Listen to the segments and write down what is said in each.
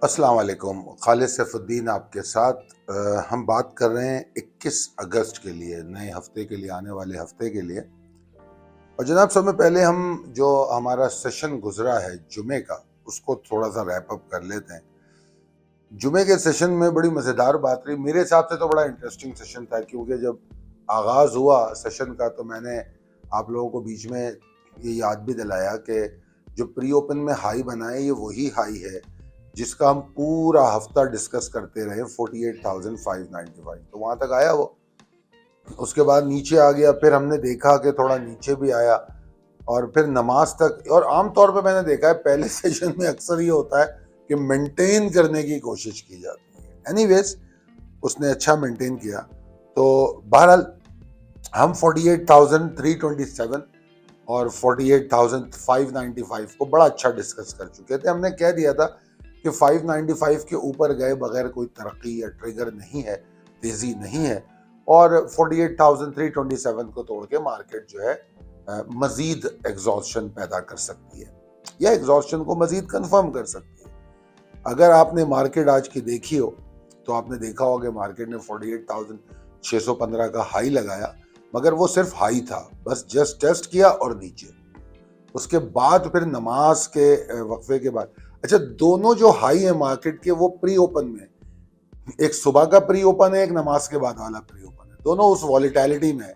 अस्सलाम वालेकुम। खालिद सैफुद्दीन आपके साथ। हम बात कर रहे हैं 21 अगस्त के लिए, नए हफ्ते के लिए, आने वाले हफ्ते के लिए। और जनाब, समय पहले हम जो हमारा सेशन गुजरा है जुमे का, उसको थोड़ा सा रैप अप कर लेते हैं। जुमे के सेशन में बड़ी मज़ेदार बात रही, मेरे हिसाब से तो बड़ा इंटरेस्टिंग सेशन था, क्योंकि जब आगाज़ हुआ सेशन का तो मैंने आप लोगों को बीच में ये याद भी दिलाया कि जो प्री ओपन में हाई बनाए ये वही हाई है जिसका हम पूरा हफ्ता डिस्कस करते रहे, 48,595। तो वहां तक आया वो। उसके बाद नीचे आ गया, फिर हमने देखा कि थोड़ा नीचे भी आया और फिर नमाज तक। और आमतौर पे मैंने देखा है पहले सेशन में अक्सर ये होता है कि मेंटेन करने की कोशिश की जाती है। एनीवेज, उसने अच्छा मेंटेन किया। तो बहरहाल हम 48,327 और 48,595 को बड़ा अच्छा डिस्कस कर चुके थे। हमने कह दिया था कि 595 के ऊपर गए बगैर कोई तरक्की या ट्रिगर नहीं है, तेजी नहीं है। और 48,327 को तोड़ के मार्केट जो है मजीद एग्जॉस्शन पैदा कर सकती है या एग्जॉस्शन को मजीद कंफर्म कर सकती है। अगर आपने मार्केट आज की देखी हो तो आपने देखा होगा मार्केट ने 48,615 का हाई लगाया, मगर वो सिर्फ हाई था, बस जस्ट टेस्ट किया और नीचे। उसके बाद फिर नमाज के वक्फे के बाद, अच्छा, दोनों जो हाई है मार्केट के वो प्री ओपन में, एक सुबह का प्री ओपन है, एक नमाज के बाद वाला प्री ओपन है, दोनों उस वॉलेटिलिटी में है।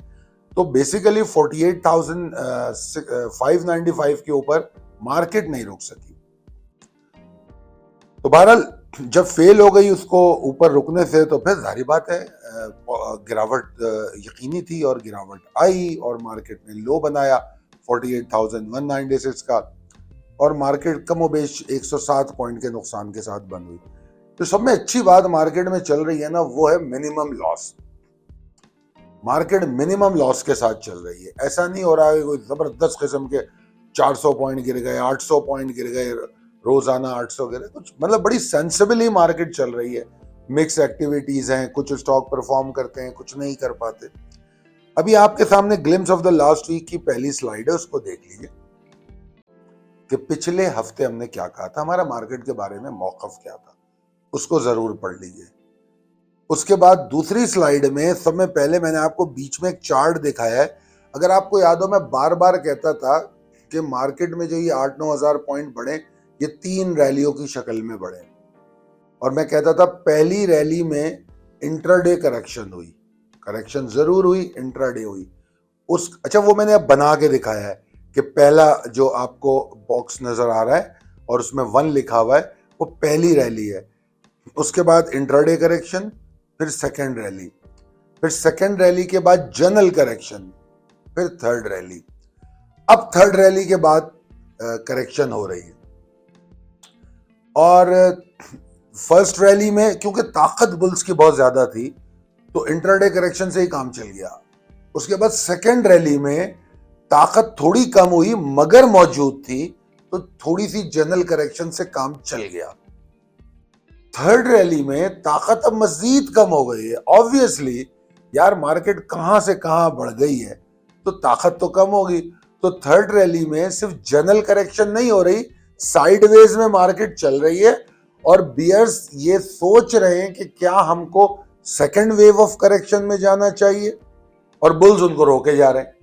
तो बेसिकली 48,595 के ऊपर मार्केट नहीं रुक सकी। तो बहरहाल जब फेल हो गई उसको ऊपर रुकने से, तो फिर जाहिर बात है गिरावट यकीनी थी और गिरावट आई और मार्केट ने लो बनाया 48,196 का, और मार्केट कमोबेश 107 पॉइंट के नुकसान के साथ बंद हुई। तो सब में अच्छी बात मार्केट में चल रही है ना, वो है minimum loss. Market minimum loss के साथ चल रही है। ऐसा नहीं हो रहा है कोई जबरदस्त किस्म के 400 पॉइंट गिर गए, 800 पॉइंट गिर गए, रोजाना 800 गिरे, कुछ मतलब बड़ी सेंसिबली मार्केट चल रही है। मिक्स एक्टिविटीज हैं, कुछ स्टॉक परफॉर्म करते हैं, कुछ नहीं कर पाते। अभी आपके सामने glimpse of the last week की पहली स्लाइड है, उसको देख लीजिए कि पिछले हफ्ते हमने क्या कहा था, हमारा मार्केट के बारे में मौकफ क्या था, उसको जरूर पढ़ लीजिए। उसके बाद दूसरी स्लाइड में समय पहले मैंने आपको बीच में एक चार्ट दिखाया है। अगर आपको याद हो, मैं बार बार कहता था कि मार्केट में जो ये 8-9 हजार पॉइंट बढ़े, ये 3 रैलियों की शक्ल में बढ़े। और मैं कहता था पहली रैली में इंट्राडे करेक्शन हुई, करेक्शन जरूर हुई, इंट्राडे हुई। अच्छा, वो मैंने अब बना के दिखाया है कि पहला जो आपको बॉक्स नजर आ रहा है और उसमें 1 लिखा हुआ है, वो पहली रैली है। उसके बाद इंट्राडे करेक्शन, फिर सेकेंड रैली, फिर सेकेंड रैली के बाद जनरल करेक्शन, फिर थर्ड रैली। अब थर्ड रैली के बाद करेक्शन हो रही है। और फर्स्ट रैली में क्योंकि ताकत बुल्स की बहुत ज्यादा थी, तो इंट्राडे करेक्शन से ही काम चल गया। उसके बाद सेकेंड रैली में ताकत थोड़ी कम हुई मगर मौजूद थी, तो थोड़ी सी जनरल करेक्शन से काम चल गया। थर्ड रैली में ताकत अब मजीद कम हो गई है। ऑब्वियसली यार, मार्केट कहां से कहां बढ़ गई है, तो ताकत तो कम होगी। तो थर्ड रैली में सिर्फ जनरल करेक्शन नहीं हो रही, साइडवेज में मार्केट चल रही है। और बियर्स ये सोच रहे हैं कि क्या हमको सेकेंड वेव ऑफ करेक्शन में जाना चाहिए, और बुल्स उनको रोके जा रहे हैं।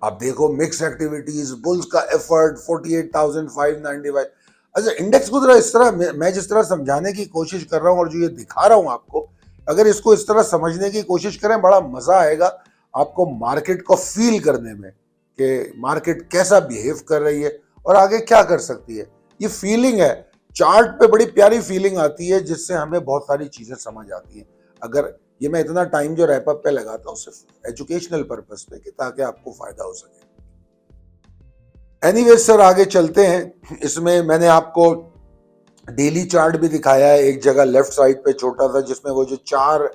आप देखो मिक्स एक्टिविटीज, बुल्स का एफर्ट 48,595। अच्छा, इंडेक्स को जरा इस तरह, मैं जिस तरह समझाने की कोशिश कर रहा हूं और जो ये दिखा रहा हूं आपको, अगर इसको इस तरह समझने की कोशिश करें, बड़ा मजा आएगा आपको मार्केट को फील करने में कि मार्केट कैसा बिहेव कर रही है और आगे क्या कर सकती है। ये फीलिंग है, चार्ट पे बड़ी प्यारी फीलिंग आती है जिससे हमें बहुत सारी चीजें समझ आती हैं। अगर ये मैं इतना टाइम जो रैप अप पे लगाता हूँ सिर्फ एजुकेशनल पर्पस पे, कि ताकि आपको फायदा हो सके। एनीवेज सर, आगे चलते हैं। इसमें मैंने आपको डेली चार्ट भी दिखाया है एक जगह लेफ्ट साइड पे छोटा सा, जिसमें वो जो 4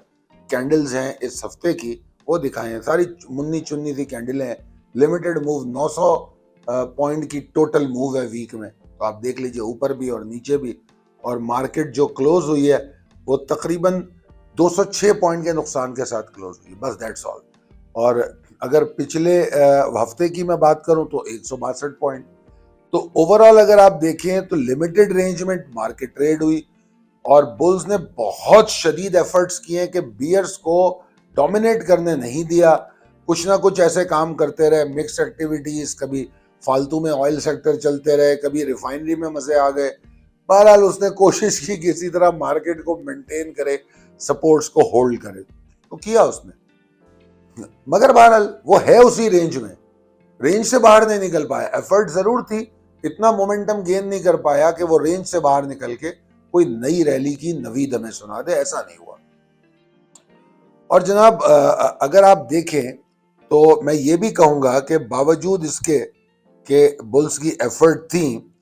कैंडल्स हैं इस हफ्ते की वो दिखाए हैं। सारी मुन्नी चुन्नी सी कैंडलें हैं। लिमिटेड मूव 900 पॉइंट की टोटल मूव है वीक में, तो आप देख लीजिए ऊपर भी और नीचे भी। और मार्केट जो क्लोज हुई है वो तकरीबन 206 पॉइंट के नुकसान के साथ क्लोज हुई, बस दैट्स ऑल। और अगर पिछले हफ्ते की मैं बात करूं तो 162 पॉइंट। तो ओवरऑल अगर आप देखें तो लिमिटेड रेंज में मार्केट ट्रेड हुई और बुल्स ने बहुत शदीद एफर्ट्स किए कि बियर्स को डोमिनेट करने नहीं दिया, कुछ ना कुछ ऐसे काम करते रहे, मिक्स एक्टिविटीज, कभी फालतू में ऑयल सेक्टर चलते रहे, कभी रिफाइनरी में मजे आ गए। बहरहाल उसने कोशिश की किसी तरह मार्केट को मेंटेन करे, सपोर्ट्स को होल्ड करे, तो किया उसने। मगर बहरहाल वो है उसी रेंज में, रेंज से बाहर नहीं निकल पाया। एफर्ट जरूर थी, इतना मोमेंटम गेन नहीं कर पाया कि वो रेंज से बाहर निकल के कोई नई रैली की नवीद हमें सुना दे, ऐसा नहीं हुआ। और जनाब अगर आप देखें तो मैं ये भी कहूंगा कि बावजूद इसके कि बुल्स की एफर्ट थी,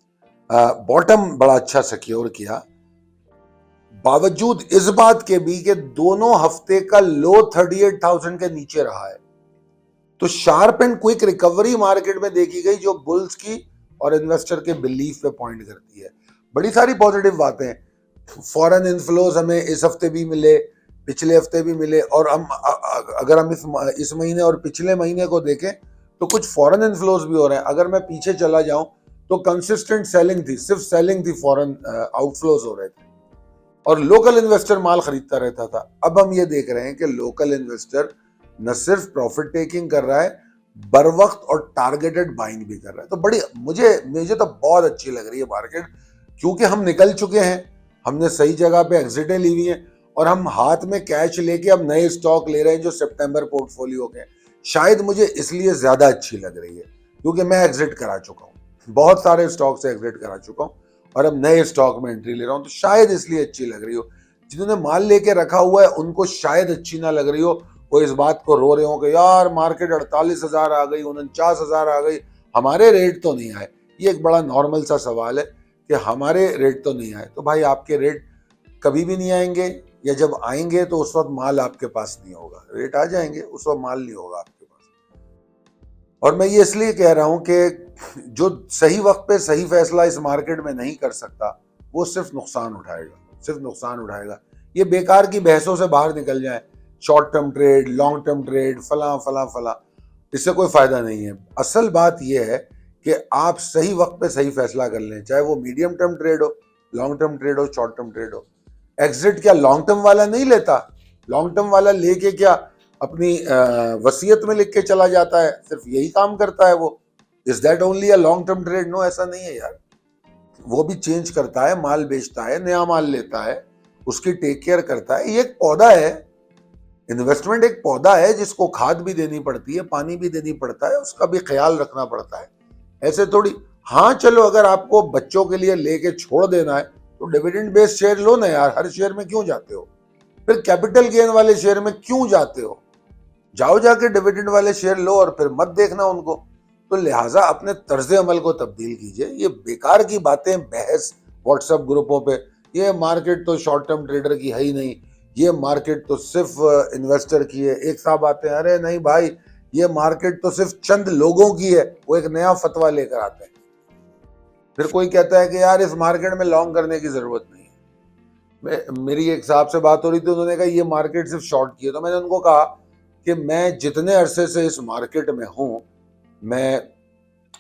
बॉटम बड़ा अच्छा सिक्योर किया, बावजूद इस बात के भी कि दोनों हफ्ते का लो 38,000 के नीचे रहा है। तो sharp and quick recovery market में देखी गई जो बुल्स की और इन्वेस्टर के बिलीफ पे पॉइंट करती है। बड़ी सारी पॉजिटिव बातें, फॉरेन इन्फ्लोज हमें इस हफ्ते भी मिले, पिछले हफ्ते भी मिले, और हम अगर हम इस महीने और पिछले महीने को देखें तो कुछ फॉरेन इन्फ्लोज भी हो रहे हैं। अगर मैं पीछे चला जाऊं तो कंसिस्टेंट सेलिंग थी, सिर्फ सेलिंग थी, फॉरेन आउटफ्लोज हो रहे थे और लोकल इन्वेस्टर माल खरीदता रहता था। अब हम ये देख रहे हैं कि लोकल इन्वेस्टर न सिर्फ प्रॉफिट टेकिंग कर रहा है, बर वक्त और टारगेटेड बाइंग भी कर रहा है। तो बड़ी मुझे तो बहुत अच्छी लग रही है मार्केट, क्योंकि हम निकल चुके हैं, हमने सही जगह पे एग्जिटें ली हुई हैं और हम हाथ में कैश लेके अब नए स्टॉक ले रहे हैं जो सितंबर पोर्टफोलियो के। शायद मुझे इसलिए ज्यादा अच्छी लग रही है क्योंकि मैं एग्जिट करा चुका हूँ, बहुत सारे स्टॉक से एग्जिट करा चुका हूँ और अब नए स्टॉक में एंट्री ले रहा हूँ, तो शायद इसलिए अच्छी लग रही हो। जिन्होंने माल लेके रखा हुआ है उनको शायद अच्छी ना लग रही हो, वो इस बात को रो रहे हो कि यार मार्केट 48,000 आ गई, 49,000 आ गई, हमारे रेट तो नहीं आए। ये एक बड़ा नॉर्मल सा सवाल है कि हमारे रेट तो नहीं आए। तो भाई आपके रेट कभी भी नहीं आएंगे, या जब आएंगे तो उस वक्त माल आपके पास नहीं होगा। रेट आ जाएंगे, उस वक्त माल नहीं होगा आपके पास। और मैं ये इसलिए कह रहा हूं कि जो सही वक्त पे सही फैसला इस मार्केट में नहीं कर सकता वो सिर्फ नुकसान उठाएगा, सिर्फ नुकसान उठाएगा। ये बेकार की बहसों से बाहर निकल जाए, short term trade, long term trade, फला फला फला, इससे कोई फायदा नहीं है। असल बात यह है कि आप सही वक्त पे सही फैसला कर लें, चाहे वो मीडियम टर्म ट्रेड हो, लॉन्ग टर्म ट्रेड हो, शॉर्ट टर्म ट्रेड हो। एग्जिट क्या लॉन्ग टर्म वाला नहीं लेता? लॉन्ग टर्म वाला लेके क्या अपनी वसीयत में लिख के चला जाता है? सिर्फ यही काम करता है वो। Is that only a long term trade? No, ऐसा नहीं है यार। वो भी चेंज करता है, माल बेचता है, नया माल लेता है, उसकी टेक केयर करता है। ये एक पौधा है, इन्वेस्टमेंट एक पौधा है जिसको खाद भी देनी पड़ती है, पानी भी देनी पड़ता है, उसका भी ख्याल रखना पड़ता है। ऐसे थोड़ी, हाँ चलो अगर आपको बच्चों के लिए लेके छोड़ देना है तो डिविडेंड बेस्ड शेयर लो ना यार, हर शेयर में क्यों जाते हो? फिर कैपिटल गेन वाले शेयर में क्यों जाते हो? जाओ जाके डिविडेंड वाले शेयर लो और फिर मत देखना उनको। तो लिहाजा अपने तर्ज अमल को तब्दील कीजिए। ये बेकार की बातें, बहस व्हाट्सएप ग्रुपों पे, ये मार्केट तो शॉर्ट टर्म ट्रेडर की है ही नहीं, ये मार्केट तो सिर्फ इन्वेस्टर की है। एक साहब आते हैं, अरे नहीं भाई ये मार्केट तो सिर्फ चंद लोगों की है, वो एक नया फतवा लेकर आते हैं। फिर कोई कहता है कि यार इस मार्केट में लॉन्ग करने की जरूरत नहीं है। मेरी एक साहब से बात हो रही थी, उन्होंने कहा ये मार्केट सिर्फ शॉर्ट की है। तो मैंने उनको कहा कि मैं जितने अरसे से इस मार्केट में हूं, मैं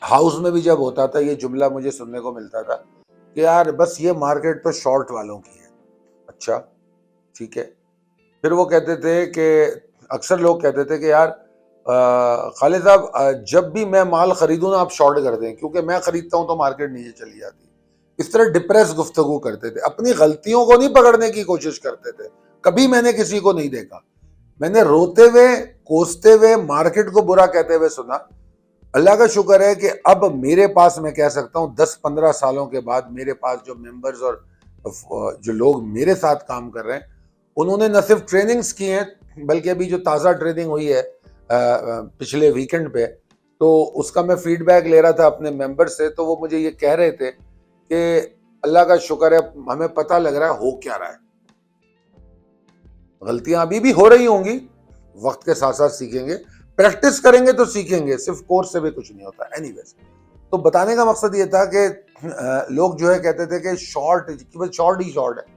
हाउस में भी जब होता था ये जुमला मुझे सुनने को मिलता था कि यार बस ये मार्केट तो शॉर्ट वालों की है। अच्छा ठीक है। फिर वो कहते थे कि अक्सर लोग कहते थे कि यार खालिद साहब जब भी मैं माल खरीदूं ना आप शॉर्ट कर दें, क्योंकि मैं खरीदता हूं तो मार्केट नीचे चली जाती है। इस तरह डिप्रेस गुफ्तगू करते थे, अपनी गलतियों को नहीं पकड़ने की कोशिश करते थे। कभी मैंने किसी को नहीं देखा, मैंने रोते हुए, कोसते हुए, मार्केट को बुरा कहते हुए सुना। अल्लाह का शुक्र है कि अब मेरे पास, मैं कह सकता हूँ 10-15 सालों के बाद मेरे पास जो मेंबर्स और जो लोग मेरे साथ काम कर रहे हैं, उन्होंने न सिर्फ ट्रेनिंग्स की हैं बल्कि अभी जो ताज़ा ट्रेनिंग हुई है पिछले वीकेंड पे, तो उसका मैं फीडबैक ले रहा था अपने मेंबर से, तो वो मुझे ये कह रहे थे कि अल्लाह का शुक्र है हमें पता लग रहा है हो क्या रहा है। गलतियां अभी भी हो रही होंगी, वक्त के साथ साथ सीखेंगे, प्रैक्टिस करेंगे तो सीखेंगे, सिर्फ कोर्स से भी कुछ नहीं होता। एनीवेज, तो बताने का मकसद ये था कि लोग जो है कहते थे कि शॉर्ट ही शॉर्ट है।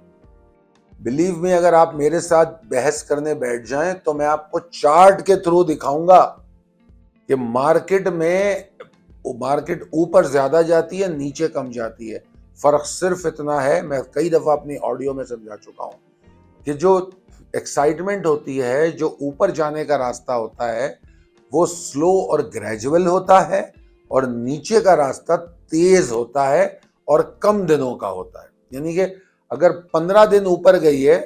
बिलीव में, अगर आप मेरे साथ बहस करने बैठ जाएं तो मैं आपको चार्ट के थ्रू दिखाऊंगा कि मार्केट में मार्केट ऊपर ज्यादा जाती है, नीचे कम जाती है। फर्क सिर्फ इतना है, मैं कई दफा अपनी ऑडियो में समझा चुका हूं, कि जो एक्साइटमेंट होती है, जो ऊपर जाने का रास्ता होता है, वो स्लो और ग्रेजुअल होता है, और नीचे का रास्ता तेज होता है और कम दिनों का होता है। यानी कि अगर 15 दिन ऊपर गई है,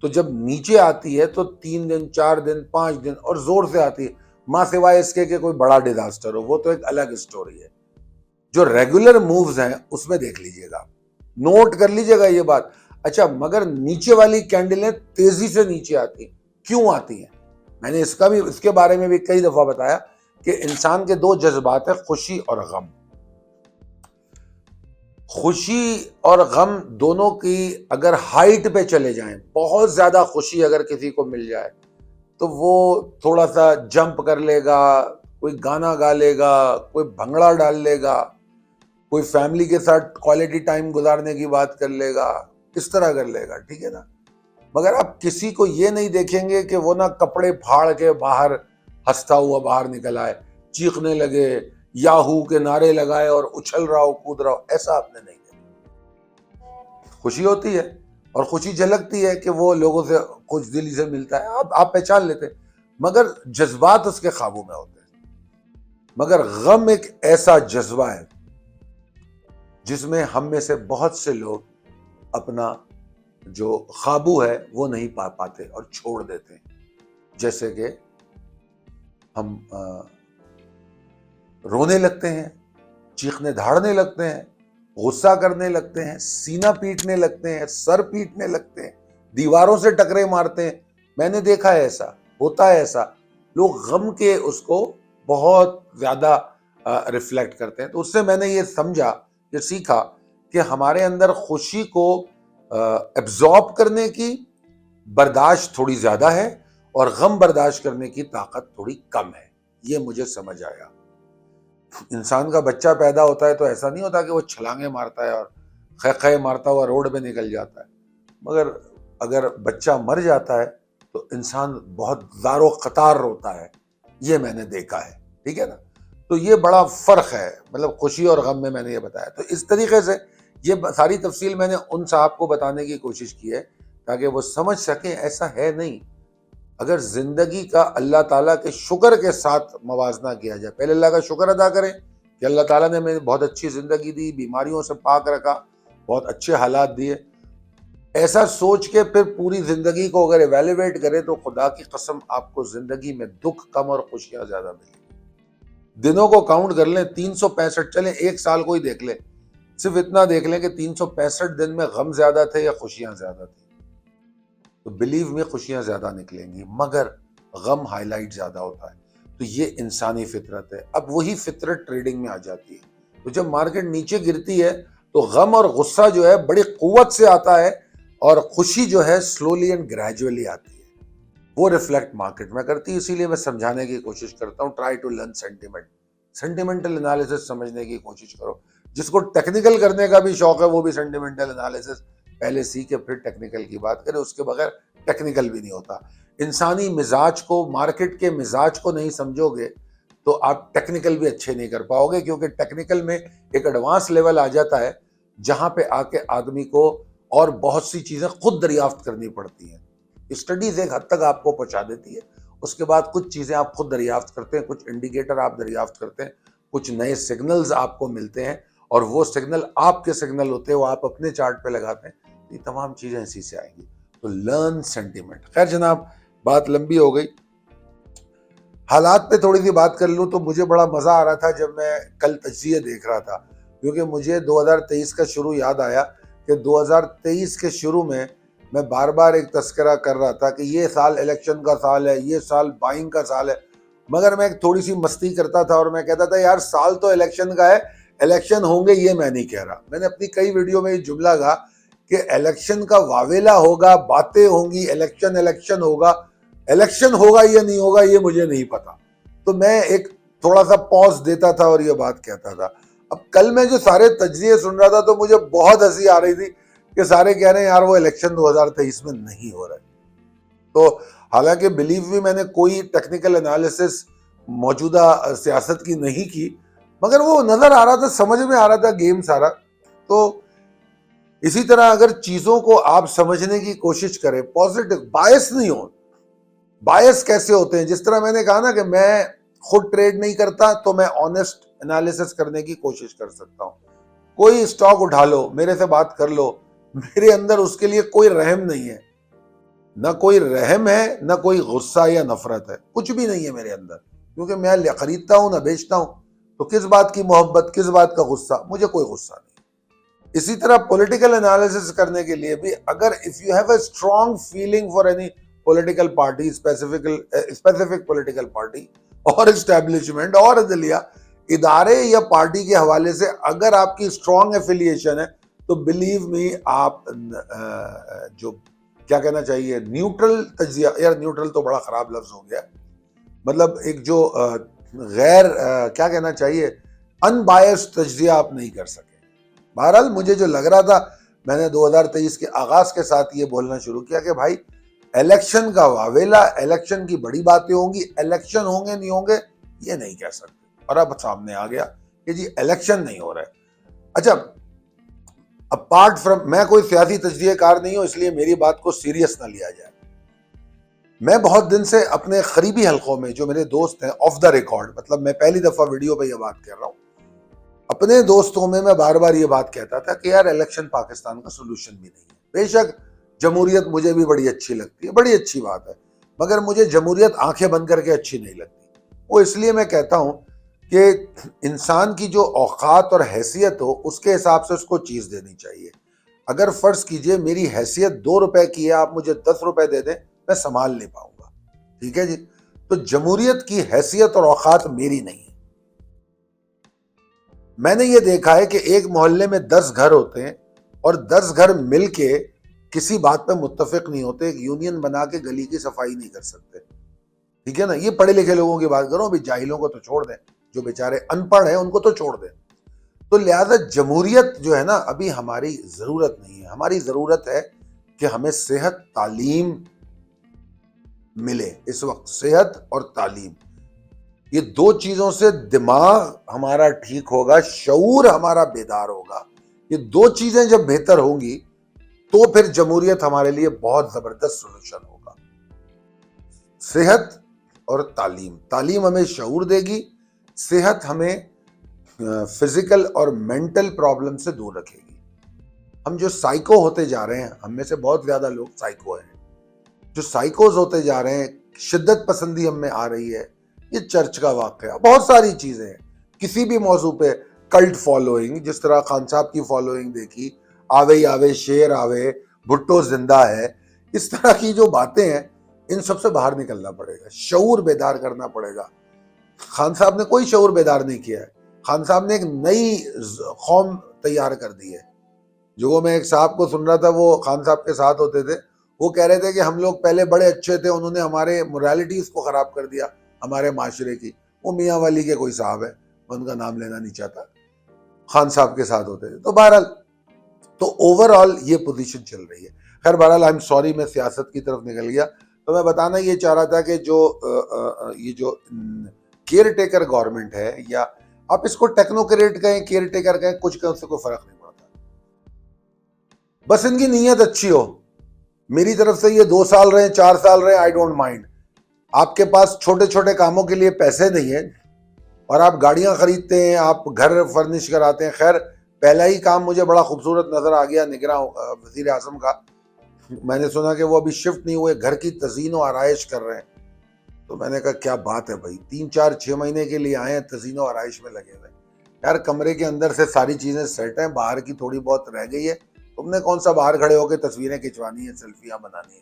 तो जब नीचे आती है तो 3 दिन, 4 दिन, 5 दिन और जोर से आती है, मां सिवाय इसके कि कोई बड़ा डिजास्टर हो, वो तो एक अलग स्टोरी है। जो रेगुलर मूव्स हैं उसमें देख लीजिएगा, नोट कर लीजिएगा ये बात। अच्छा, मगर नीचे वाली कैंडलें तेजी से नीचे आती, क्यों आती हैं? मैंने इसके बारे में भी कई दफा बताया कि इंसान के दो जज्बात है, खुशी और गम। खुशी और गम दोनों की अगर हाइट पे चले जाएं, बहुत ज्यादा खुशी अगर किसी को मिल जाए तो वो थोड़ा सा जंप कर लेगा, कोई गाना गा लेगा, कोई भंगड़ा डाल लेगा, कोई फैमिली के साथ क्वालिटी टाइम गुजारने की बात कर लेगा, इस तरह कर लेगा, ठीक है ना। मगर आप किसी को ये नहीं देखेंगे कि वो ना कपड़े फाड़ के बाहर हंसता हुआ बाहर निकल आए, चीखने लगे, याहू के नारे लगाए और उछल रहा हो, कूद रहा हो, ऐसा आपने नहीं देखा। खुशी होती है और खुशी झलकती है कि वो लोगों से कुछ दिली से मिलता है, आप पहचान लेते हैं, मगर जज्बात उसके काबू में होते हैं। मगर गम एक ऐसा जज्बा है जिसमें हम में से बहुत से लोग अपना जो काबू है वो नहीं पा पाते और छोड़ देते हैं। जैसे कि हम रोने लगते हैं, चीखने धाड़ने लगते हैं, गुस्सा करने लगते हैं, सीना पीटने लगते हैं, सर पीटने लगते हैं, दीवारों से टकरे मारते हैं। मैंने देखा है, ऐसा होता है। ऐसा लोग गम के उसको बहुत ज्यादा रिफ्लेक्ट करते हैं। तो उससे मैंने ये समझा, ये सीखा कि हमारे अंदर खुशी को एब्जॉर्ब करने की बर्दाश्त थोड़ी ज्यादा है और गम बर्दाश्त करने की ताकत थोड़ी कम है। ये मुझे समझ आया। इंसान का बच्चा पैदा होता है तो ऐसा नहीं होता कि वो छलांगे मारता है और खे खे मारता हुआ रोड पे निकल जाता है, मगर अगर बच्चा मर जाता है तो इंसान बहुत ज़ारो क़तार रोता है। ये मैंने देखा है, ठीक है ना। तो ये बड़ा फ़र्क है, मतलब खुशी और गम में मैंने ये बताया। तो इस तरीके से ये सारी तफसील मैंने उन साहब को बताने की कोशिश की है ताकि वो समझ सके ऐसा है नहीं। अगर जिंदगी का अल्लाह ताला के शुक्र के साथ मवाजना किया जाए, पहले अल्लाह का शुक्र अदा करें कि अल्लाह ताला ने मुझे बहुत अच्छी ज़िंदगी दी, बीमारियों से पाक रखा, बहुत अच्छे हालात दिए, ऐसा सोच के फिर पूरी ज़िंदगी को अगर एवेल्युएट करें तो खुदा की कसम आपको ज़िंदगी में दुख कम और खुशियाँ ज़्यादा मिलेंगी। दिनों को काउंट कर लें, 365, चलें एक साल को ही देख लें, सिर्फ इतना देख लें कि 365 दिन में गम ज़्यादा थे या खुशियाँ ज़्यादा थी, तो बिलीव में खुशियाँ ज़्यादा निकलेंगी, मगर गम हाईलाइट ज़्यादा होता है। तो ये इंसानी फितरत है। अब वही फितरत ट्रेडिंग में आ जाती है। तो जब मार्केट नीचे गिरती है तो गम और गुस्सा जो है बड़ी कुव्वत से आता है और खुशी जो है स्लोली एंड ग्रेजुअली आती है। वो रिफ्लेक्ट मार्केट में करती है। इसीलिए मैं समझाने की कोशिश करता हूँ, try to learn sentiment, sentimental analysis समझने की कोशिश करो। जिसको टेक्निकल करने का भी शौक है वो भी सेंटिमेंटल एनालिसिस पहले सीखे फिर टेक्निकल की बात करें, उसके बगैर टेक्निकल भी नहीं होता। इंसानी मिजाज को, मार्केट के मिजाज को नहीं समझोगे तो आप टेक्निकल भी अच्छे नहीं कर पाओगे, क्योंकि टेक्निकल में एक एडवांस लेवल आ जाता है जहां पे आके आदमी को और बहुत सी चीजें खुद दरियाफ्त करनी पड़ती हैं। स्टडीज एक हद तक आपको पहुंचा देती है, उसके बाद कुछ चीजें आप खुद दरियाफ्त करते हैं, कुछ इंडिकेटर आप दरियाफ्त करते हैं, कुछ नए सिग्नल्स आपको मिलते हैं और वो सिग्नल आपके सिग्नल होते हैं, वो आप अपने चार्ट पे लगाते हैं। ये तमाम चीजें इसी से आएंगी। तो लर्न सेंटिमेंट। खैर जनाब, बात लंबी हो गई। हालात पे थोड़ी सी बात कर लूं तो मुझे बड़ा मजा आ रहा था जब मैं कल तजज़िये देख रहा था, क्योंकि मुझे 2023 का शुरू याद आया कि 2023 के शुरू में मैं बार बार एक तस्करा कर रहा था कि ये साल इलेक्शन का साल है, ये साल बाइंग का साल है, मगर मैं थोड़ी सी मस्ती करता था और मैं कहता था यार साल तो इलेक्शन का है, इलेक्शन होंगे ये मैं नहीं कह रहा। मैंने अपनी कई वीडियो में ये जुमला कहा कि इलेक्शन का वावेला होगा, बातें होंगी, इलेक्शन इलेक्शन होगा, इलेक्शन होगा या नहीं होगा ये मुझे नहीं पता। तो मैं एक थोड़ा सा पॉज देता था और ये बात कहता था। अब कल मैं जो सारे तजज़िये सुन रहा था तो मुझे बहुत हंसी आ रही थी कि सारे कह रहे हैं यार वो इलेक्शन 2023 में नहीं हो रहा है। तो हालांकि बिलीव भी मैंने कोई टेक्निकल एनालिसिस मौजूदा सियासत की नहीं की, मगर वो नजर आ रहा था, समझ में आ रहा था गेम सारा। तो इसी तरह अगर चीजों को आप समझने की कोशिश करें, पॉजिटिव, बायस नहीं हो। बायस कैसे होते हैं? जिस तरह मैंने कहा ना कि मैं खुद ट्रेड नहीं करता, तो मैं ऑनेस्ट एनालिसिस करने की कोशिश कर सकता हूं। कोई स्टॉक उठा लो, मेरे से बात कर लो, मेरे अंदर उसके लिए कोई रहम नहीं है। ना कोई रहम है, ना कोई गुस्सा या नफरत है, कुछ भी नहीं है मेरे अंदर, क्योंकि मैं खरीदता हूं ना बेचता हूं। तो किस बात की मोहब्बत, किस बात का गुस्सा? मुझे कोई गुस्सा नहीं। इसी तरह पॉलिटिकल एनालिसिस करने के लिए भी, अगर if you have a strong feeling for any political party, specific political party और एस्टेब्लिशमेंट और अदलिया इदारे या पार्टी के हवाले से अगर आपकी स्ट्रॉन्ग एफिलिएशन है, तो बिलीव मी, आप जो क्या कहना चाहिए, न्यूट्रल तजिया, यार न्यूट्रल तो बड़ा खराब लफ्ज हो गया, मतलब एक जो गैर क्या कहना चाहिए, अनबायस्ड तजिया आप नहीं कर सके। बहरहाल मुझे जो लग रहा था, मैंने 2023 के आगाज के साथ ये बोलना शुरू किया कि भाई इलेक्शन का वावेला, इलेक्शन की बड़ी बातें होंगी, इलेक्शन होंगे नहीं होंगे ये नहीं कह सकते, और अब सामने आ गया कि जी इलेक्शन नहीं हो रहा है। अच्छा, अपार्ट फ्रॉम, मैं कोई सियासी तजज़ियेकार नहीं हूं, इसलिए मेरी बात को सीरियस ना लिया जाए। मैं बहुत दिन से अपने करीबी हलकों में जो मेरे दोस्त हैं, ऑफ द रिकॉर्ड, मतलब मैं पहली दफा वीडियो पे ये बात कर रहा हूं, अपने दोस्तों में मैं बार बार ये बात कहता था कि यार इलेक्शन पाकिस्तान का सोल्यूशन भी नहीं है। बेशक जमहूरियत मुझे भी बड़ी अच्छी लगती है, बड़ी अच्छी बात है, मगर मुझे जमहूरियत आंखें बंद करके अच्छी नहीं लगती। वो इसलिए मैं कहता हूं कि इंसान की जो औकात और हैसियत हो, उसके हिसाब से उसको चीज देनी चाहिए। अगर फर्ज कीजिए मेरी हैसियत 2 रुपए की है, आप मुझे 10 रुपए दे दें, मैं संभाल नहीं पाऊंगा, ठीक है जी। तो जमहूरियत की हैसियत और औकात मेरी नहीं है। मैंने ये देखा है कि एक मोहल्ले में 10 घर होते हैं और 10 घर मिलके किसी बात पे मुत्तफिक नहीं होते, एक यूनियन बना के गली की सफाई नहीं कर सकते, ठीक है ना। ये पढ़े लिखे लोगों की बात करो, अभी जाहिलों को तो छोड़ दें, जो बेचारे अनपढ़ हैं उनको तो छोड़ दें। तो लिहाजा जमहूरियत जो है ना, अभी हमारी जरूरत नहीं है। हमारी जरूरत है कि हमें सेहत तालीम मिले। इस वक्त सेहत और तालीम, ये दो चीजों से दिमाग हमारा ठीक होगा, शऊर हमारा बेदार होगा। ये दो चीजें जब बेहतर होंगी तो फिर जमहूरियत हमारे लिए बहुत जबरदस्त सोल्यूशन होगा। सेहत और तालीम, तालीम हमें शऊर देगी, सेहत हमें फिजिकल और मेंटल प्रॉब्लम से दूर रखेगी। हम जो साइको होते जा रहे हैं, हम में से बहुत ज्यादा लोग साइको हैं, जो साइकोज होते जा रहे हैं, शिद्दत पसंदी हम में आ रही है, ये चर्च का वाकया, बहुत सारी चीजें हैं। किसी भी मौजू पे कल्ट फॉलोइंग, जिस तरह खान साहब की फॉलोइंग देखी, आवे ही आवे शेर आवे, भुट्टो जिंदा है, इस तरह की जो बातें हैं, इन सबसे बाहर निकलना पड़ेगा, शऊर बेदार करना पड़ेगा। खान साहब ने कोई शऊर बेदार नहीं किया है। खान साहब ने एक नई कौम तैयार कर दी है। जो मैं एक साहब को सुन रहा था, वो खान साहब के साथ होते थे, वो कह रहे थे कि हम लोग पहले बड़े अच्छे थे, उन्होंने हमारे मोरालिटीज को खराब कर दिया, हमारे माशरे की। वो मियाँ वाली के कोई साहब है, मैं उनका नाम लेना नहीं चाहता, खान साहब के साथ होते थे। तो बहरहाल, तो ओवरऑल ये पोजीशन चल रही है। खैर बहरहाल, आई एम सॉरी, मैं सियासत की तरफ निकल गया। तो मैं बताना ये चाह रहा था कि ये जो केयर टेकर गवर्नमेंट है, या आप इसको टेक्नोक्रेट कहें, केयर टेकर कहें, कुछ कहें, उससे कोई फर्क नहीं पड़ता, बस इनकी नीयत अच्छी हो। मेरी तरफ से ये 2 साल रहे, 4 साल रहे, आई डोंट माइंड। आपके पास छोटे छोटे कामों के लिए पैसे नहीं है और आप गाड़ियां खरीदते हैं, आप घर फर्निश कराते हैं। खैर, पहला ही काम मुझे बड़ा खूबसूरत नजर आ गया निगरां वजीर आजम का। मैंने सुना कि वो अभी शिफ्ट नहीं हुए, घर की तज़ीन और आराइश कर रहे हैं। तो मैंने कहा क्या बात है भाई, 3 4 6 महीने के लिए आए हैं, तज़ीन और आराइश में लगे हुए। यार कमरे के अंदर से सारी चीजें सेट हैं, बाहर की थोड़ी बहुत रह गई है, तुमने कौन सा बाहर खड़े होकर तस्वीरें खिंचवानी है, सेल्फियां बनानी है।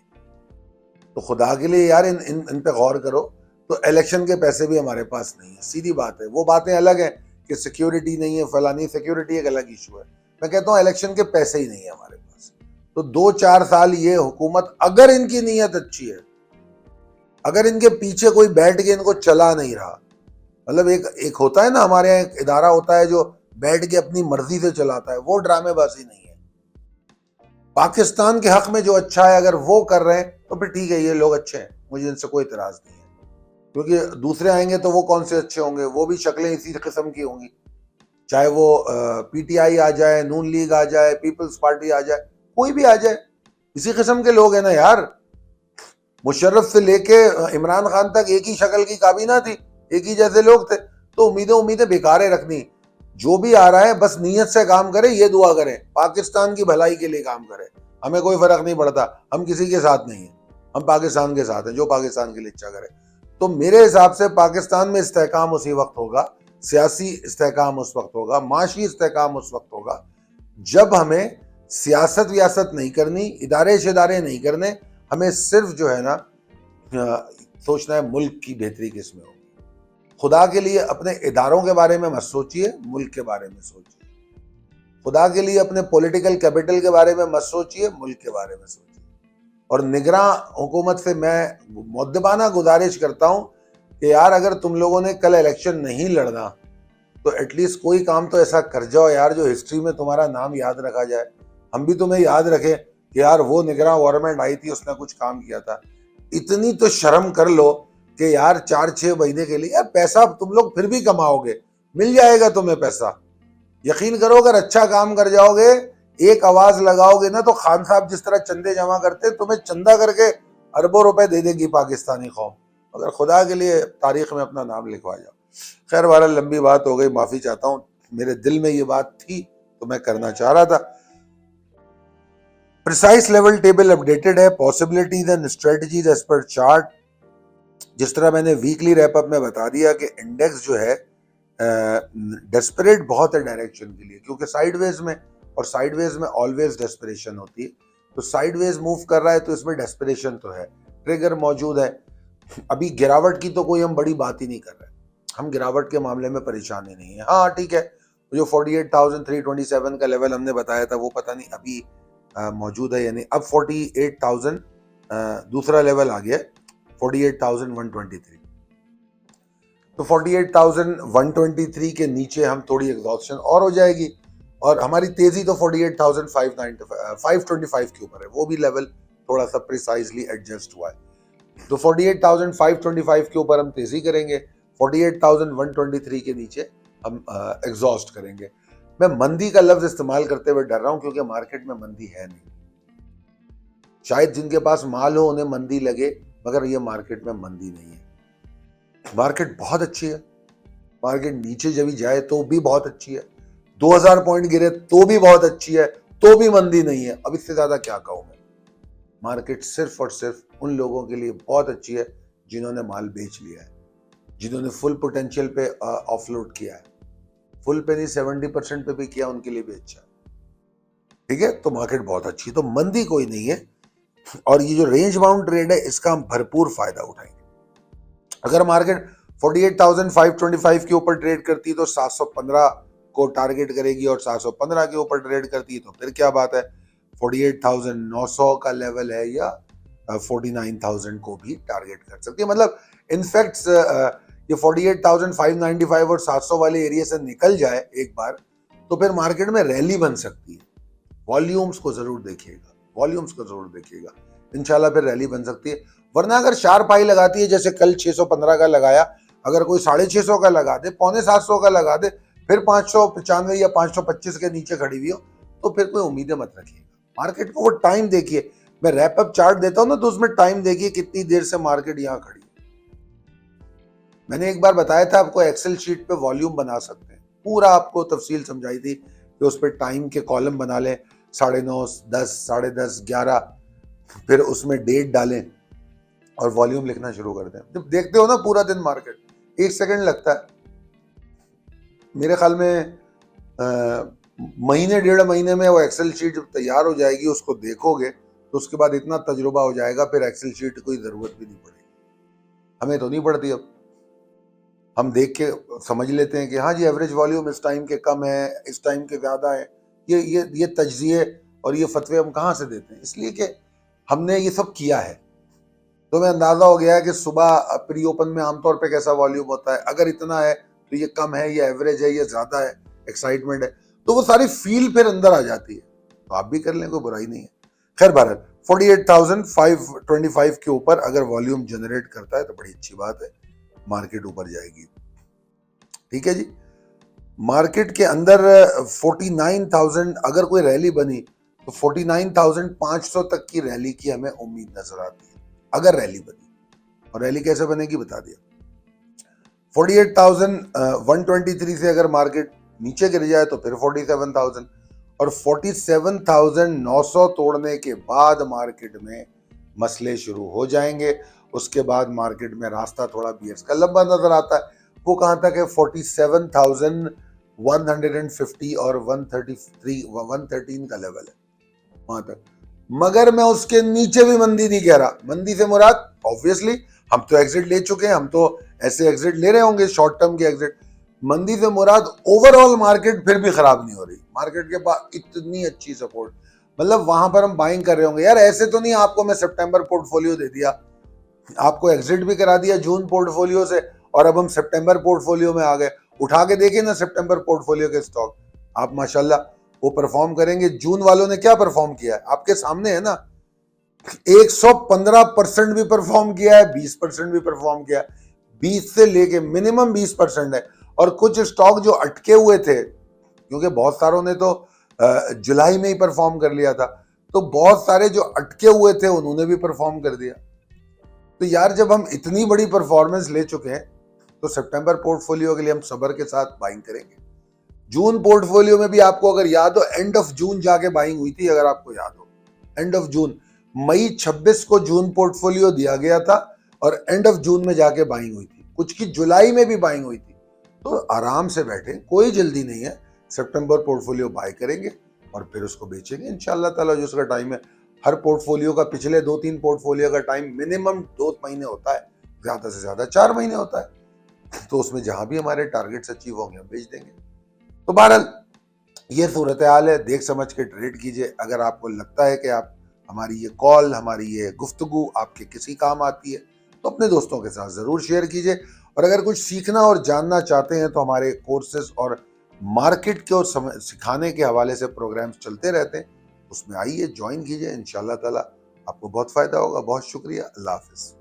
तो खुदा के लिए यार इन पे गौर करो। तो इलेक्शन के पैसे भी हमारे पास नहीं है, सीधी बात है। वो बातें अलग है कि सिक्योरिटी नहीं है, फलानी, सिक्योरिटी एक अलग इशू है। मैं कहता हूँ इलेक्शन के पैसे ही नहीं है हमारे पास। तो 2 4 साल ये हुकूमत, अगर इनकी नीयत अच्छी है, अगर इनके पीछे कोई बैठ के इनको चला नहीं रहा, मतलब एक होता है ना, हमारे यहाँ एक इदारा होता है जो बैठ के अपनी मर्जी से चलाता है, वो ड्रामेबाजी नहीं है। पाकिस्तान के हक में जो अच्छा है, अगर वो कर रहे हैं तो फिर ठीक है, ये लोग अच्छे हैं, मुझे इनसे कोई इतराज नहीं है। क्योंकि दूसरे आएंगे तो वो कौन से अच्छे होंगे, वो भी शक्लें इसी किस्म की होंगी। चाहे वो पीटीआई आ जाए, नून लीग आ जाए, पीपल्स पार्टी आ जाए, कोई भी आ जाए, इसी किस्म के लोग हैं ना यार। मुशर्रफ से लेके इमरान खान तक एक ही शक्ल की काबीना थी, एक ही जैसे लोग थे। तो उम्मीदें बेकार है रखनी। जो भी आ रहा है बस नीयत से काम करे, ये दुआ करें पाकिस्तान की भलाई के लिए काम करे। हमें कोई फर्क नहीं पड़ता, हम किसी के साथ नहीं है, हम पाकिस्तान के साथ हैं, जो पाकिस्तान के लिए इच्छा करे। तो मेरे हिसाब से पाकिस्तान में इस्तेहकाम उसी वक्त होगा, सियासी इस्तेहकाम उस वक्त होगा, माशी इस्तेहकाम उस वक्त होगा जब हमें सियासत वियासत नहीं करनी, इदारे शिदारे नहीं करने, हमें सिर्फ जो है ना सोचना है मुल्क की बेहतरी किस में होगी। खुदा के लिए अपने इदारों के बारे में मत सोचिए, मुल्क के बारे में सोचिए। खुदा के लिए अपने पॉलिटिकल कैपिटल के बारे में मत सोचिए, मुल्क के बारे में सोचिए। और निगरां हुकूमत से मैं मुद्दबाना गुजारिश करता हूं कि यार अगर तुम लोगों ने कल इलेक्शन नहीं लड़ना तो एटलीस्ट कोई काम तो ऐसा कर जाओ यार जो हिस्ट्री में तुम्हारा नाम याद रखा जाए, हम भी तुम्हें याद रखें कि यार वो निगरां गवर्नमेंट आई थी, उसने कुछ काम किया था। इतनी तो शर्म कर लो कि यार 4-6 महीने के लिए यार पैसा तुम लोग फिर भी कमाओगे, मिल जाएगा तुम्हें पैसा। यकीन करो अगर अच्छा काम कर जाओगे, एक आवाज लगाओगे ना, तो खान साहब जिस तरह चंदे जमा करते तुम्हें चंदा करके अरबों रुपए दे देगी पाकिस्तानी कौम, अगर खुदा के लिए तारीख में अपना नाम लिखवा जाओ। खैर बहरहाल लंबी बात हो गई, माफी चाहता हूँ, मेरे दिल में ये बात थी तो मैं करना चाह रहा था। प्रिसाइज लेवल टेबल अपडेटेड है, possibilities and strategies as per chart. जिस तरह मैंने वीकली रैपअप में बता दिया कि इंडेक्स जो है डेस्परेट बहुत है डायरेक्शन के लिए, क्योंकि साइडवेज में, और साइडवेज में ऑलवेज डेस्परेशन होती है। तो साइडवेज मूव कर रहा है तो इसमें डेस्परेशन तो है, ट्रिगर मौजूद है। अभी गिरावट की तो कोई हम बड़ी बात ही नहीं कर रहे, हम गिरावट के मामले में परेशानी नहीं है। हाँ ठीक है, जो 48,327 का लेवल हमने बताया था वो पता नहीं अभी मौजूद है, यानी अब 48,000 दूसरा लेवल आ गया, 48,123। तो 48,123 के नीचे हम थोड़ी एग्जॉस्शन और हो जाएगी, और हमारी तेजी तो 48,525 के ऊपर है, वो भी लेवल थोड़ा सा प्रिसाइजली एडजस्ट हुआ है। तो 48,525 के ऊपर हम तेजी करेंगे, 48,123 के नीचे हम एग्जॉस्ट करेंगे। मैं मंदी का लफ्ज इस्तेमाल करते हुए डर रहा हूं क्योंकि मार्केट में मंदी है नहीं। शायद जिनके पास माल हो उन्हें मंदी लगे, मगर ये मार्केट में मंदी नहीं है। मार्केट बहुत अच्छी है, मार्केट नीचे जब जाए तो भी बहुत अच्छी है, 2000 पॉइंट गिरे तो भी बहुत अच्छी है, तो भी मंदी नहीं है। अब इससे ज्यादा क्या कहूं मैं। मार्केट सिर्फ और सिर्फ उन लोगों के लिए बहुत अच्छी है जिन्होंने माल बेच लिया है, जिन्होंने फुल पोटेंशियल पे ऑफलोड किया है, फुल पे नहीं 70% पे भी किया, उनके लिए भी अच्छा है। ठीक है, तो मार्केट बहुत अच्छी है, तो मंदी कोई नहीं है। और ये जो रेंज बाउंड ट्रेड है इसका हम भरपूर फायदा उठाएंगे। अगर मार्केट 48,525 के ऊपर ट्रेड करती है तो 715 को टारगेट करेगी, और 715 के ऊपर ट्रेड करती है तो फिर क्या बात है, 48,900 का लेवल है या 49,000 को भी टारगेट कर सकती है। मतलब इनफैक्ट ये 48,595 और 700 वाले एरिया से निकल जाए एक बार तो फिर मार्केट में रैली बन सकती है। वॉल्यूम्स को जरूर देखिएगा, वॉल्यूम्स को जरूर देखिएगा, इंशाल्लाह फिर रैली बन सकती है। वरना अगर शार्प हाई लगाती है जैसे कल 615 का लगाया, अगर कोई 650 का लगा दे, 625 का लगा दे, फिर 595 या 525 के नीचे खड़ी हुई हो तो फिर कोई उम्मीदें मत रखिएगा। मार्केट को वो टाइम देखिए, मैं रैपअप चार्ट देता हूं ना तो उसमें टाइम देखिए कितनी देर से मार्केट यहां खड़ी। मैंने एक बार बताया था आपको एक्सेल शीट पे वॉल्यूम बना सकते हैं, पूरा आपको तफसील समझाई थी कि उस पर टाइम के कॉलम बना लें, 9:30, 10, 10:30, 11, फिर उसमें डेट डालें और वॉल्यूम लिखना शुरू कर दें। जब देखते हो ना पूरा दिन मार्केट, 1 सेकंड लगता है। मेरे ख्याल में महीने 1.5 महीने में वो एक्सेल शीट जब तैयार हो जाएगी, उसको देखोगे तो उसके बाद इतना तजुर्बा हो जाएगा, फिर एक्सेल शीट की कोई जरूरत भी नहीं पड़ेगी। हमें तो नहीं पड़ती, अब हम देख के समझ लेते हैं कि हाँ जी एवरेज वॉल्यूम इस टाइम के कम है, इस टाइम के ज्यादा है। ये तजजिए और ये फतवे हम कहाँ से देते हैं, इसलिए कि हमने ये सब किया है। तो हमें अंदाजा हो गया है कि सुबह प्री ओपन में आमतौर पे कैसा वॉल्यूम होता है, अगर इतना है तो ये कम है, ये एवरेज है, ये ज्यादा है, एक्साइटमेंट है, तो वो सारी फील फिर अंदर आ जाती है। तो आप भी कर लें, कोई बुराई नहीं है। खैर बहरहाल 48,525 के ऊपर अगर वॉल्यूम जनरेट करता है तो बड़ी अच्छी बात है, मार्केट ऊपर जाएगी। ठीक है जी। मार्केट के अंदर 49,000 अगर कोई रैली बनी तो 49,500 तक की रैली की हमें उम्मीद नजर आती है अगर रैली बनी। और रैली कैसे बनेगी बता दिया। 48,123 से अगर मार्केट नीचे गिर जाए तो फिर 47,000 और 47,900 तोड़ने के बाद मार्केट में मसले शुरू हो जाएंगे। उसके बाद मार्केट में रास्ता थोड़ा बियर्स का लंबा नजर आता है। वो कहां तक है? 47,150 और 113 का लेवल है वहां तक। मगर मैं उसके नीचे भी मंदी नहीं कह रहा। मंदी से मुराद ऑब्वियसली हम तो एग्जिट ले चुके हैं, हम तो ऐसे एग्जिट ले रहे होंगे शॉर्ट टर्म के एग्जिट। मंदी से मुराद ओवरऑल मार्केट फिर भी खराब नहीं हो रही। मार्केट के पास इतनी अच्छी सपोर्ट, मतलब वहां पर हम बाइंग कर रहे होंगे। यार ऐसे तो नहीं आपको मैं सितंबर पोर्टफोलियो दे दिया, आपको एग्जिट भी करा दिया जून पोर्टफोलियो से और अब हम सितंबर पोर्टफोलियो में आ गए। उठा के देखिए ना सितंबर पोर्टफोलियो के स्टॉक, आप माशाल्लाह वो परफॉर्म करेंगे। जून वालों ने क्या परफॉर्म किया है आपके सामने है ना। 115% भी परफॉर्म किया है, 20% भी परफॉर्म किया है। 20 से लेके मिनिमम 20% है। और कुछ स्टॉक जो अटके हुए थे, क्योंकि बहुत सारों ने तो जुलाई में ही परफॉर्म कर लिया था, तो बहुत सारे जो अटके हुए थे उन्होंने भी परफॉर्म कर दिया। तो यार जब हम इतनी बड़ी परफॉर्मेंस ले चुके हैं तो सितंबर पोर्टफोलियो के लिए हम सब्र के साथ बाइंग करेंगे। जून पोर्टफोलियो में भी आपको अगर याद हो एंड ऑफ जून जाके बाइंग हुई थी, अगर आपको याद हो एंड ऑफ जून, मई 26 को जून पोर्टफोलियो दिया गया था और एंड ऑफ जून में जाके बाइंग हुई थी। कुछ की जुलाई में भी बाइंग हुई थी। तो आराम से बैठे, कोई जल्दी नहीं है। सितंबर पोर्टफोलियो बाय करेंगे और फिर उसको बेचेंगे इंशाल्लाह ताला जो उसका टाइम है। हर पोर्टफोलियो का पिछले 2-3 पोर्टफोलियो का टाइम मिनिमम 2 महीने होता है, ज्यादा से ज्यादा 4 महीने होता है। तो उसमें जहां भी हमारे टारगेट्स अचीव होंगे हम बेच देंगे। तो बहरहाल ये सूरत हाल है, देख समझ के ट्रेड कीजिए। अगर आपको लगता है कि आप हमारी ये कॉल, हमारी ये गुफ्तगू आपके किसी काम आती है तो अपने दोस्तों के साथ ज़रूर शेयर कीजिए। और अगर कुछ सीखना और जानना चाहते हैं तो हमारे कोर्सेज और मार्केट को सिखाने के हवाले से प्रोग्राम्स चलते रहते हैं, उसमें आइए ज्वाइन कीजिए। इंशाल्लाह ताला आपको बहुत फ़ायदा होगा। बहुत शुक्रिया। अल्लाह हाफिज़।